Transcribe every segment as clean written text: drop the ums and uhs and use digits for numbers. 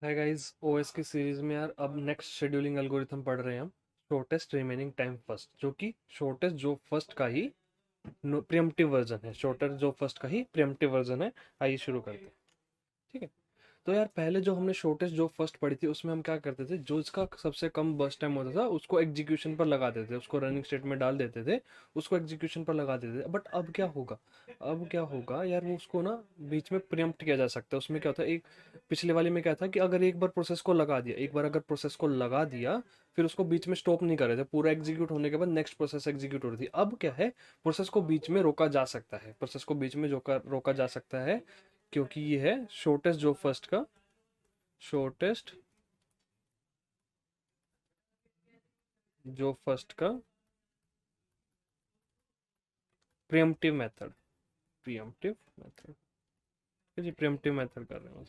Hi guys, OS की series में यार अब नेक्स्ट शेड्यूलिंग एल्गोरिथम पढ़ रहे हैं हम। शॉर्टेस्ट रिमेनिंग टाइम फर्स्ट, जो कि शॉर्टेस्ट जो फर्स्ट का ही प्रियम्पटिव वर्जन है। शॉर्टेस्ट जो फर्स्ट का ही प्रियम्पटिव वर्जन है। आइए शुरू करते हैं। ठीक है। तो यार पहले जो हमने शॉर्टेस्ट जो फर्स्ट पढ़ी थी उसमें हम क्या करते थे, जो इसका सबसे कम बर्स्ट टाइम होता था उसको एग्जीक्यूशन पर लगा देते थे, उसको रनिंग स्टेट में डाल देते थे, उसको एग्जीक्यूशन पर लगा देते थे। बट अब क्या होगा यार, वो उसको ना बीच में प्रियम्प्ट किया जा सकता है। उसमें क्या होता है, एक पिछले वाले में क्या था कि अगर एक बार प्रोसेस को लगा दिया, एक बार अगर प्रोसेस को लगा दिया, फिर उसको बीच में स्टॉप नहीं कर रहे थे, पूरा एग्जीक्यूट होने के बाद नेक्स्ट प्रोसेस एग्जीक्यूट हो रही थी। अब क्या है, प्रोसेस को बीच में रोका जा सकता है, प्रोसेस को बीच में रोका जा सकता है, क्योंकि ये है शॉर्टेस्ट जो फर्स्ट का शॉर्टेस्ट जो फर्स्ट का प्रियम्पटिव मेथड। प्रियम्पटिव मेथड जी, प्रियम्पटिव मेथड कर रहे हैं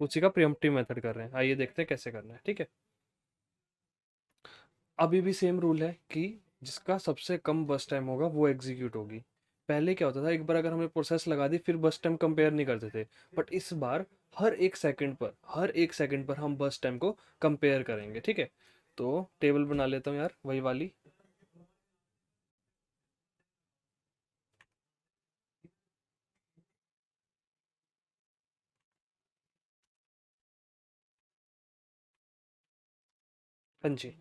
उसी का प्रियम्पटिव मेथड कर रहे हैं। आइए देखते हैं कैसे करना है। ठीक है। अभी भी सेम रूल है कि जिसका सबसे कम बस टाइम होगा वो एग्जीक्यूट होगी। पहले क्या होता था, एक बार अगर हमने प्रोसेस लगा दी फिर बस टाइम कंपेयर नहीं करते थे। बट इस बार हर एक सेकंड पर हम बस टाइम को कंपेयर करेंगे। ठीक है। तो टेबल बना लेता हूँ यार, वही वाली। हाँ जी।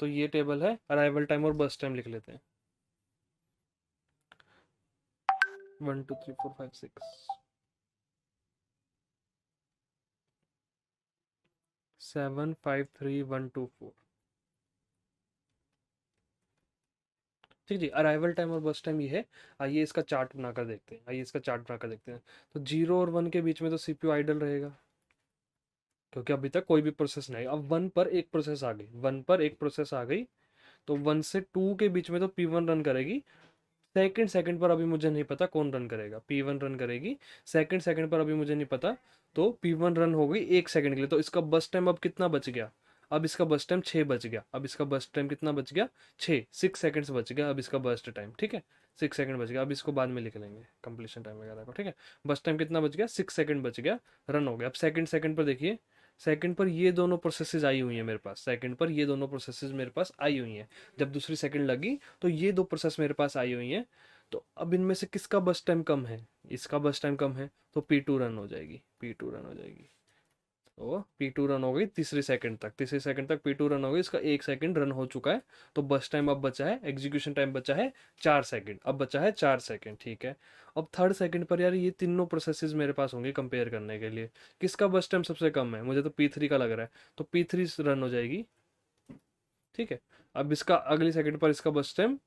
तो ये टेबल है, अराइवल टाइम और बस टाइम लिख लेते हैं। 1 2 3 4 5 6 7 5 3 1 2 4। ठीक जी, अराइवल टाइम और बस टाइम ये है। आइए इसका चार्ट बनाकर देखते हैं। तो 0 और 1 के बीच में तो सीपीयू आइडल रहेगा, क्योंकि अभी तक कोई भी प्रोसेस नहीं। अब 1 पर एक प्रोसेस आ गई। तो 1 से 2 के बीच में तो P1 रन करेगी। सेकंड सेकंड पर अभी मुझे नहीं पता कौन रन करेगा, P1 रन करेगी। सेकंड सेकंड पर अभी मुझे नहीं पता। तो P1 रन हो गई 1 सेकंड के लिए, तो इसका बस टाइम अब कितना बच गया? अब इसका बस टाइम 6 बच गया। अब इसका बस टाइम कितना बच गया? 6 सेकंड्स बच गया अब इसका बस्ट टाइम। ठीक है। 6 सेकंड बच गया। अब इसको बाद में लिख लेंगे कंप्लीशन टाइम वगैरह को। ठीक है। बस टाइम कितना बच गया? 6 सेकंड बच गया। रन हो गया। अब सेकंड सेकंड पर देखिए, सेकंड पर ये दोनों प्रोसेसेस आई हुई है मेरे पास। सेकंड पर ये दोनों प्रोसेसेस मेरे पास आई हुई हैं। जब दूसरी सेकंड लगी तो ये दो प्रोसेस मेरे पास आई हुई हैं। तो अब इनमें से किसका बस टाइम कम है? इसका बस टाइम कम है, तो P2 रन हो जाएगी। P2 रन हो जाएगी। तो P2 रन हो गई तीसरी सेकंड तक P2 रन हो गई। इसका 1 सेकंड रन हो चुका है। तो बस टाइम अब बचा है, एग्जीक्यूशन टाइम बचा है 4 सेकंड। अब बचा है 4 सेकंड। ठीक है। अब थर्ड सेकंड पर यार ये तीनों प्रोसेसेस मेरे पास होंगे कंपेयर करने के लिए। किसका बस टाइम सबसे कम है? मुझे तो P3 का लग रहा है। तो P3 रन हो जाएगी। ठीक है। अब इसका अगली सेकंड पर इसका बस टाइम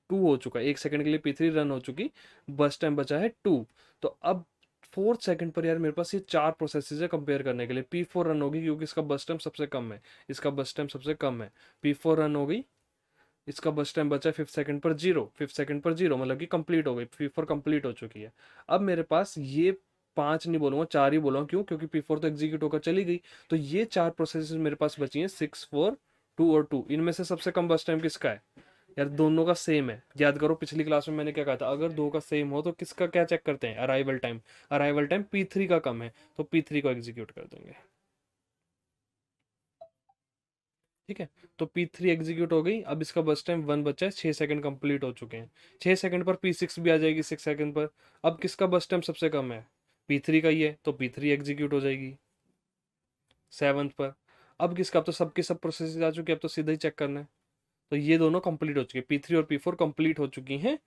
2 हो चुका है। 1 सेकंड के लिए P3 रन हो चुकी। बस टाइम बचा है 2। तो अब फोर्थ सेकंड पर यार मेरे पास ये चार प्रोसेसेस है कंपेयर करने के लिए। P4 रन होगी क्योंकि इसका बस टाइम सबसे कम है। P4 रन हो गई। इसका बस टाइम बचा है फिफ्थ सेकंड पर 0 मतलब कि कंप्लीट हो गई। P4 कंप्लीट हो चुकी है। अब मेरे पास ये पांच नहीं बोलूंगा, चार ही बोलूंगा। क्यों? क्योंकि P4 तो एग्जीक्यूट होकर चली गई। तो ये चार प्रोसेसेस मेरे पास बची हैं, 6 4 2 और 2। इनमें से सबसे कम बस टाइम किसका है? यार दोनों का सेम है। याद करो पिछली क्लास में मैंने क्या कहा था, अगर दो का सेम हो तो किसका क्या चेक करते हैं? अराइवल टाइम P3 का कम है, तो P3 को एग्जीक्यूट कर देंगे। ठीक है। तो P3 एग्जीक्यूट हो गई। अब इसका बस टाइम 1 बचा है, 6 सेकंड कंप्लीट हो चुके हैं। 6 सेकंड पर P6 भी आ जाएगी 6 सेकंड पर। अब किसका बस टाइम सबसे कम है? P3 का ही है, तो P3 एग्जीक्यूट हो जाएगी 7th पर। अब किसका? अब तो सबके सब प्रोसेस आ चुके हैं, अब तो सीधा ही चेक करना है। तो ये दोनों कंप्लीट हो चुके हैं, P3 और P4 कंप्लीट हो चुकी हैं।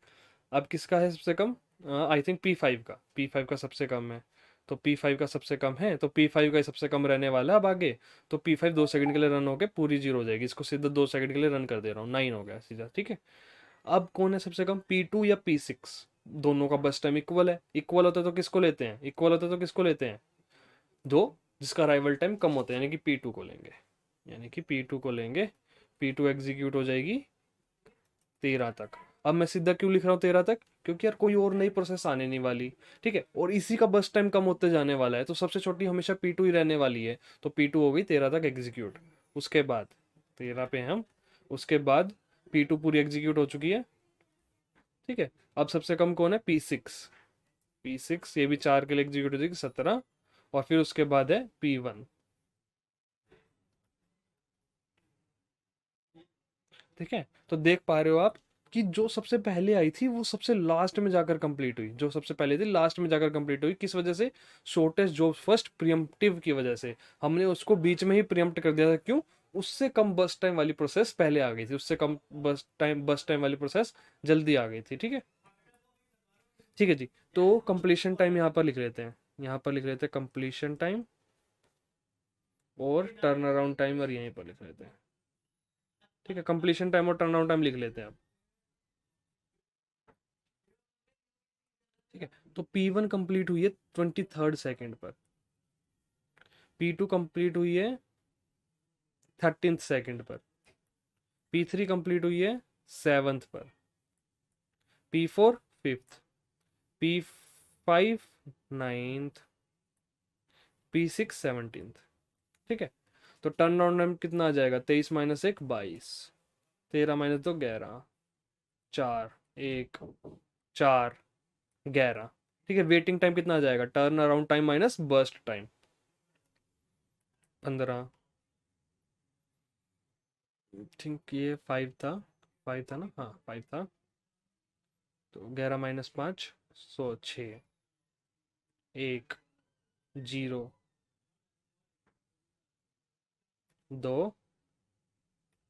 अब किसका है सबसे कम? आई थिंक P5 का सबसे कम है। तो P5 का सबसे कम है, तो P5 का ही सबसे कम रहने वाला है अब आगे। तो P5 2 सेकंड के लिए रन होके पूरी 0 हो जाएगी। इसको सीधा 2 सेकंड के लिए रन कर दे रहा हूँ, 9 हो गया सीधा। ठीक है। अब कौन है सबसे कम, P2 या P6? दोनों का बस टाइम इक्वल है। इक्वल होता तो किसको लेते हैं? दो जिसका राइवल टाइम कम होता है, यानी कि P2 को लेंगे। P2 एग्जीक्यूट हो जाएगी 13 तक। अब मैं सीधा क्यों लिख रहा हूँ 13 तक? क्योंकि यार कोई और नई प्रोसेस आने नहीं वाली। ठीक है। और इसी का बस टाइम कम होते जाने वाला है, तो सबसे छोटी हमेशा P2 ही रहने वाली है। तो P2 हो गई 13 तक एग्जीक्यूट। उसके बाद 13 पे हम, उसके बाद P2 पूरी एग्जीक्यूट हो चुकी है। ठीक है। अब सबसे कम कौन है? P6। ये भी 4 के लिए एग्जीक्यूट हो जाएगी 17। और फिर उसके बाद है P1। ठीक है, तो देख पा रहे हो आप कि जो सबसे पहले आई थी वो सबसे लास्ट में जाकर कंप्लीट हुई, जो सबसे पहले थी लास्ट में जाकर कंप्लीट हुई। किस वजह से? शॉर्टेस्ट जॉब फर्स्ट प्रियम्पटिव की वजह से। हमने उसको बीच में ही प्रियम्प्ट कर दिया था। क्यों? उससे कम बस टाइम वाली प्रोसेस पहले आ गई थी, उससे कम बस टाइम वाली प्रोसेस जल्दी आ गई थी। ठीक है, ठीक है जी। तो कंप्लीशन टाइम यहाँ पर लिख लेते हैं, यहाँ पर लिख लेते हैं कंप्लीशन टाइम, और टर्न अराउंड टाइम और यहीं पर लिख लेते हैं। ठीक है, कंप्लीशन टाइम और टर्न अराउंड टाइम लिख लेते हैं अब। ठीक है, तो P1 कंप्लीट हुई है 23rd सेकेंड पर, P2 कंप्लीट हुई है 13th सेकेंड पर, P3 कंप्लीट हुई है 7th पर, P4 5th, P5 9th, P6 17th। ठीक है, तो टर्न अराउंड टाइम कितना आ जाएगा? 23 माइनस 1 22, 13 माइनस 2 11, 4 1 4 11। ठीक है, वेटिंग टाइम कितना आ जाएगा? Turn around time minus burst time 15। Think ये 5 था, 5 था ना? हाँ 5 था। तो 11 माइनस 5 सो 6 1 0 2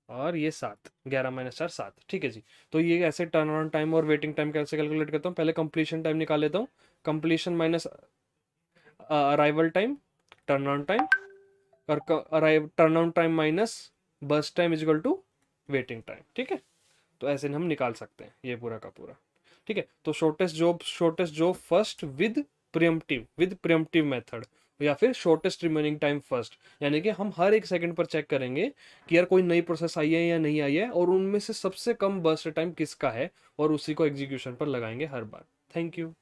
और ये 7, 11 माइनस 4 7। ठीक है जी। तो ये ऐसे टर्न अराउंड टाइम और वेटिंग टाइम कैसे कैलकुलेट करता हूँ? पहले कंप्लीशन टाइम निकाल लेता हूँ, completion minus arrival time, turn around time, और turn around time minus burst time is equal to waiting time. ठीक है, तो ऐसे हम निकाल सकते हैं ये पूरा का पूरा। ठीक है, तो shortest job first with preemptive method, या फिर शॉर्टेस्ट रिमेनिंग टाइम फर्स्ट। यानी कि हम हर एक सेकंड पर चेक करेंगे कि यार कोई नई प्रोसेस आई है या नहीं आई है, और उनमें से सबसे कम बर्स्ट टाइम किसका है, और उसी को एग्जीक्यूशन पर लगाएंगे हर बार। Thank you.